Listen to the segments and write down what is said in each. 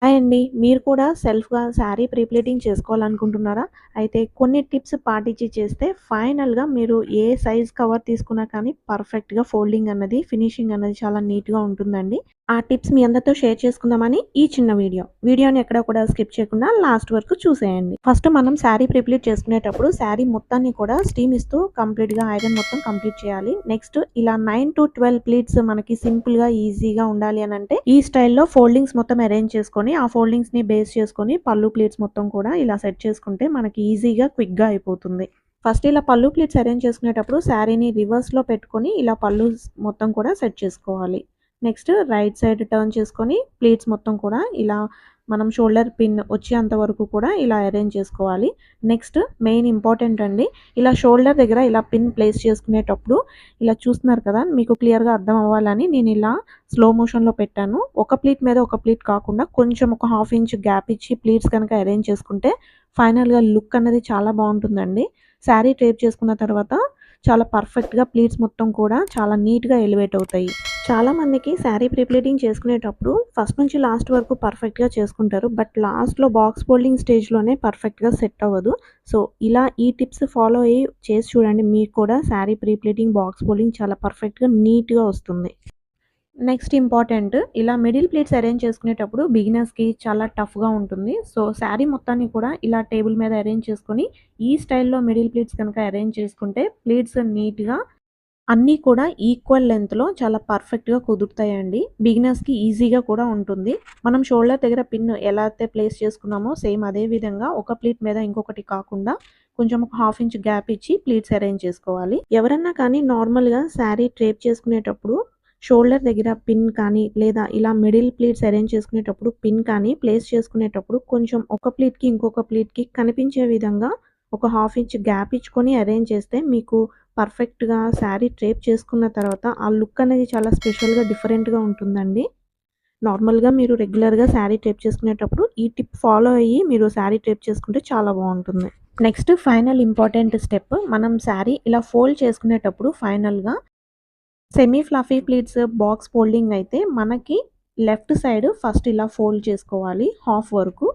Hi అండి. మీరు కూడా సెల్ఫ్‌గా శారీ ప్రీ ప్లీటింగ్ చేసుకోవాలనుకుంటున్నారా? అయితే కొన్ని టిప్స్ పాటించి చేస్తే ఫైనల్‌గా మీరు ఏ సైజ్ కవర్ తీసుకున్నా కానీ పర్ఫెక్ట్‌గా ఫోల్డింగ్ అన్నది, ఫినిషింగ్ అన్నది చాలా నీట్‌గా ఉంటుందండి. ఆ టిప్స్ మీ అందరితో షేర్ చేసుకుందామని ఈ చిన్న వీడియో. వీడియోని ఎక్కడ కూడా స్కిప్ చేయకుండా లాస్ట్ వరకు చూసేయండి. ఫస్ట్ మనం శారీ ప్రీ ప్లీట్ చేసుకునేటప్పుడు శారీ మొత్తాన్ని కూడా స్టీమ్ ఇస్తూ కంప్లీట్‌గా ఐరన్ మొత్తం కంప్లీట్ చేయాలి. నెక్స్ట్ ఇలా 9-12 ప్లీట్స్ మనకి సింపుల్‌గా, ఈజీగా ఉండాలి అనంటే ఈ స్టైల్‌లో ఫోల్డింగ్స్ మొత్తం అరేంజ్ చేసుకొని, ఆ ఫోల్డింగ్స్‌ని బేస్ చేసుకొని పళ్ళు ప్లీట్స్ మొత్తం కూడా ఇలా సెట్ చేసుకుంటే మనకి ఈజీగా, క్విక్‌గా అయిపోతుంది. ఫస్ట్ ఇలా పళ్ళు ప్లీట్స్ అరేంజ్ చేసుకునేటప్పుడు శారీని రివర్స్‌లో పెట్టుకొని ఇలా పళ్ళు మొత్తం కూడా సెట్ చేసుకోవాలి. నెక్స్ట్ రైట్ సైడ్ టర్న్ చేసుకొని ప్లీట్స్ మొత్తం కూడా ఇలా మనం షోల్డర్ పిన్ వచ్చేంత వరకు కూడా ఇలా అరేంజ్ చేసుకోవాలి. నెక్స్ట్ మెయిన్ ఇంపార్టెంట్ అండి. ఇలా షోల్డర్ దగ్గర ఇలా పిన్ ప్లేస్ చేసుకునేటప్పుడు ఇలా చూస్తున్నారు కదా! మీకు క్లియర్‌గా అర్థం అవ్వాలని నేను ఇలా స్లో మోషన్‌లో పెట్టాను. ఒక ప్లీట్ మీద ఒక ప్లీట్ కాకుండా కొంచెం ఒక హాఫ్ ఇంచ్ గ్యాప్ ఇచ్చి ప్లీట్స్ కనుక అరేంజ్ చేసుకుంటే ఫైనల్‌గా లుక్ అనేది చాలా బావుంటుందండి. శారీ డ్రేప్ చేసుకున్న తర్వాత చాలా పర్ఫెక్ట్‌గా ప్లీట్స్ మొత్తం కూడా చాలా నీట్‌గా ఎలివేట్ అవుతాయి. చాలామందికి శారీ ప్రీ ప్లీటింగ్ చేసుకునేటప్పుడు ఫస్ట్ నుంచి లాస్ట్ వరకు పర్ఫెక్ట్‌గా చేసుకుంటారు. బట్ లాస్ట్‌లో బాక్స్ ఫోల్డింగ్ స్టేజ్‌లోనే పర్ఫెక్ట్‌గా సెట్ అవ్వదు. సో, ఇలా ఈ టిప్స్ ఫాలో అయ్యి చేసి చూడండి. మీకు కూడా sari pre pleating, box folding చాలా పర్ఫెక్ట్‌గా, నీట్‌గా వస్తుంది. నెక్స్ట్ ఇంపార్టెంట్ ఇలా మిడిల్ ప్లేట్స్ అరేంజ్ చేసుకునేటప్పుడు బిగినర్స్‌కి చాలా టఫ్‌గా ఉంటుంది. సో, శారీ మొత్తాన్ని కూడా ఇలా టేబుల్ మీద అరేంజ్ చేసుకొని, ఈ స్టైల్‌లో మిడిల్ ప్లేట్స్ కనుక అరేంజ్ చేసుకుంటే ప్లేట్స్ నీట్‌గా అన్నీ కూడా ఈక్వల్ లెంగ్త్‌లో చాలా పర్ఫెక్ట్‌గా కుదురుతాయండి. బిగినర్స్‌కి ఈజీగా కూడా ఉంటుంది. మనం షోల్డర్ దగ్గర పిన్ ఎలా అయితే ప్లేస్ చేసుకున్నామో సేమ్ అదే విధంగా ఒక ప్లీట్ మీద ఇంకొకటి కాకుండా కొంచెం ఒక హాఫ్ ఇంచ్ గ్యాప్ ఇచ్చి ప్లీట్స్ అరేంజ్ చేసుకోవాలి. ఎవరన్నా కానీ నార్మల్‌గా శారీ డ్రేప్ చేసుకునేటప్పుడు షోల్డర్ దగ్గర పిన్ కానీ లేదా ఇలా మిడిల్ ప్లీట్స్ అరేంజ్ చేసుకునేటప్పుడు పిన్ కానీ ప్లేస్ చేసుకునేటప్పుడు కొంచెం ఒక ప్లీట్‌కి ఇంకొక ప్లీట్‌కి కనిపించే విధంగా ఒక హాఫ్ ఇంచ్ గ్యాప్ ఇచ్చుకొని అరేంజ్ చేస్తే మీకు పర్ఫెక్ట్‌గా శారీ డ్రేప్ చేసుకున్న తర్వాత ఆ లుక్ అనేది చాలా స్పెషల్‌గా, డిఫరెంట్‌గా ఉంటుందండి. నార్మల్‌గా మీరు రెగ్యులర్‌గా శారీ డ్రేప్ చేసుకునేటప్పుడు ఈ టిప్ ఫాలో అయ్యి మీరు శారీ డ్రేప్ చేసుకుంటే చాలా బావుంటుంది. నెక్స్ట్ ఫైనల్ ఇంపార్టెంట్ స్టెప్ మనం శారీ ఇలా ఫోల్డ్ చేసుకునేటప్పుడు ఫైనల్‌గా semi fluffy pleats box folding అయితే మనకి లెఫ్ట్ సైడ్ ఫస్ట్ ఇలా ఫోల్డ్ చేసుకోవాలి హాఫ్ వరకు.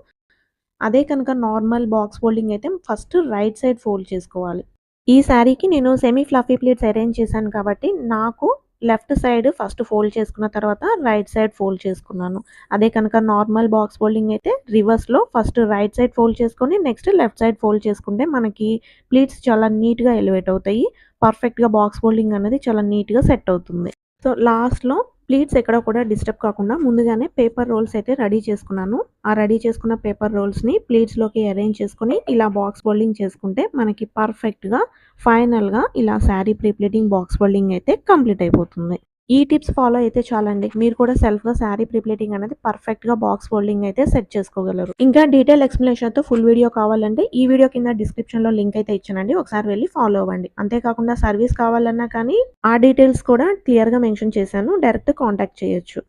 అదే కనుక నార్మల్ బాక్స్ ఫోల్డింగ్ అయితే ఫస్ట్ రైట్ సైడ్ ఫోల్డ్ చేసుకోవాలి. ఈ శారీకి నేను సెమీ ఫ్లఫీ ప్లీట్స్ అరేంజ్ చేశాను కాబట్టి నాకు లెఫ్ట్ సైడ్ ఫస్ట్ ఫోల్డ్ చేసుకున్న తర్వాత రైట్ సైడ్ ఫోల్డ్ చేసుకున్నాను. అదే కనుక నార్మల్ బాక్స్ ఫోల్డింగ్ అయితే రివర్స్‌లో ఫస్ట్ రైట్ సైడ్ ఫోల్డ్ చేసుకొని నెక్స్ట్ లెఫ్ట్ సైడ్ ఫోల్డ్ చేసుకుంటే మనకి ప్లీట్స్ చాలా నీట్‌గా ఎలివేట్ అవుతాయి. పర్ఫెక్ట్‌గా బాక్స్ ఫోల్డింగ్ అనేది చాలా నీట్‌గా సెట్ అవుతుంది. సో, లాస్ట్‌లో ప్లీట్స్ ఎక్కడ కూడా డిస్టర్బ్ కాకుండా ముందుగానే పేపర్ రోల్స్ అయితే రెడీ చేసుకున్నాను. ఆ రెడీ చేసుకున్న పేపర్ రోల్స్‌ని ప్లీట్స్‌లోకి అరేంజ్ చేసుకొని ఇలా బాక్స్ ఫోల్డింగ్ చేసుకుంటే మనకి పర్ఫెక్ట్‌గా ఫైనల్‌గా ఇలా sari pre pleating box folding అయితే కంప్లీట్ అయిపోతుంది. ఈ టిప్స్ ఫాలో అయితే చాలండి. మీరు కూడా సెల్ఫ్‌గా శారీ ప్రీ ప్లీటింగ్ అనేది పర్ఫెక్ట్‌గా బాక్స్ ఫోల్డింగ్ అయితే సెట్ చేసుకోగలరు. ఇంకా డీటెయిల్ ఎక్స్‌ప్లనేషన్‌తో ఫుల్ వీడియో కావాలంటే ఈ వీడియో కింద డిస్క్రిప్షన్‌లో లింక్ అయితే ఇచ్చానండి. ఒకసారి వెళ్లి ఫాలో అవ్వండి. అంతేకాకుండా సర్వీస్ కావాలన్నా కానీ ఆ డీటెయిల్స్ కూడా క్లియర్‌గా మెన్షన్ చేశాను. డైరెక్ట్ కాంటాక్ట్ చేయొచ్చు.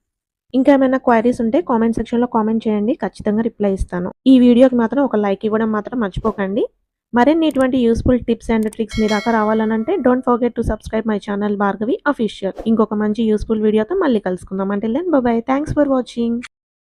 ఇంకా ఏమైనా క్వైరీస్ ఉంటే కామెంట్ సెక్షన్‌లో కామెంట్ చేయండి. ఖచ్చితంగా రిప్లై ఇస్తాను. ఈ వీడియోకి మాత్రం ఒక లైక్ ఇవ్వడం మాత్రం మర్చిపోకండి. మరిన్ని ఇటువంటి యూస్‌ఫుల్ టిప్స్ అండ్ ట్రిక్స్ మీ దాకా రావాలనంటే don't forget to subscribe my channel Bhargavi official. ఇంకొక మంచి యూస్‌ఫుల్ వీడియోతో మళ్ళీ కలుసుకుందాం. Until then bye bye. Thanks for watching.